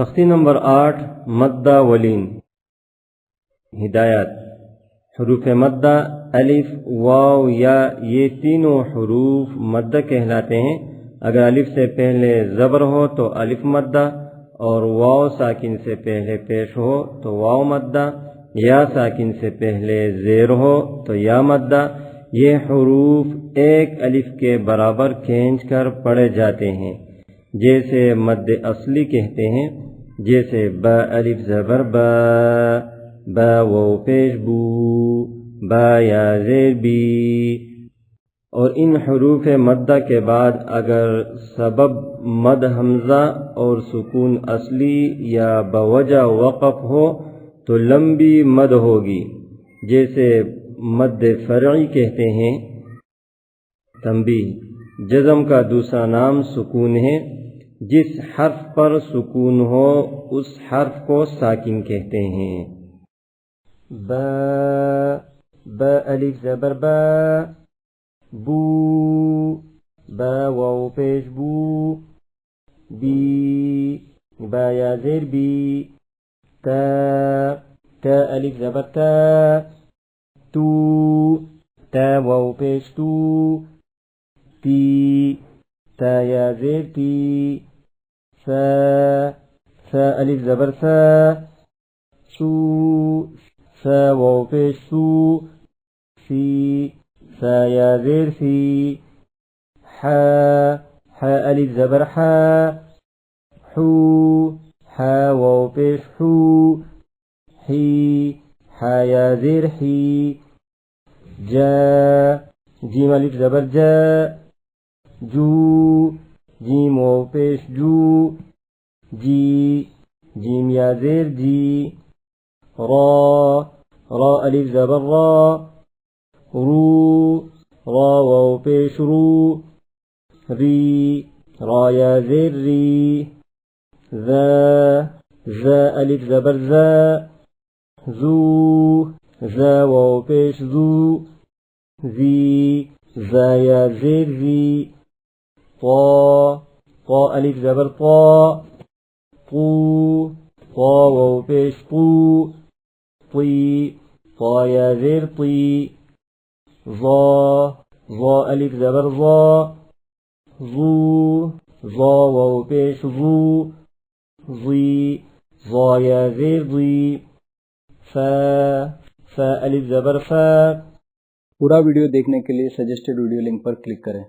तख्ती नंबर 8 मद्दा वलीन। हिदायत। हरूफ मद्दा अलिफ वाव या ये तीनों हरूफ मद्दा कहलाते हैं। अगर अलिफ से पहले ज़बर हो तो अलिफ मद्दा, और वाव साकिन से पहले पेश हो तो वाव मद्दा, या साकिन से पहले ज़ेर हो तो या मद्दा। ये हरूफ एक अलिफ के बराबर खींच कर पढ़े जाते हैं, जैसे मद्द असली कहते हैं, जैसे ब अलिफ ज़बर ब, ब वाव पेश बू, ब या ज़ेर बी। और इन हरूफ मद्दा के बाद अगर सबब मद हमज़ा और सुकून असली या बवजह वक़फ़ हो तो लंबी मद होगी, जैसे मद फ़रई कहते हैं। तंबीह। जज़म का दूसरा नाम सुकून है। जिस हर्फ पर सुकून हो उस हर्फ को साकिन कहते हैं। ब अलिफ ज़बर ब, बू, ब वाव पेश बू, बी, ब या ज़ेर बी, त अलिफ ज़बर त, तू, त वाव पेश तू, ती, त या ज़ेर ती, स अलिफ ज़बर स, सू, स वाव पेश सू, सी, स या ज़ेर सी, ह अलिफ ज़बर ह, हू, ह वाव पेश हू, ही, ह या ज़ेर ही, जीम अलिफ ज़बर ज, जू, जीम वाव पेश जू, जी, जीम या ज़ेर जी, रा अलिफ ज़बर रा, रू, रा वाव पेश रू, री, रा या ज़ेर री, ज़ अलिफ ज़बर ज़, ज़ू, ज़ वाव पेश ज़ू, ज़ी, ज़ या ज़ेर ज़ी, ता अलिफ ज़बर ता, तू, ता वाव पेश तू, ती, ता या ज़ेर ती, ज़ा अलिफ ज़बर ज़ा, ज़ू, ज़ा वाव पेश ज़ू, ज़ी, ज़ा या ज़ेर ज़ी, फ अलिफ ज़बर फ। पूरा वीडियो देखने के लिए सजेस्टेड वीडियो लिंक पर क्लिक करें।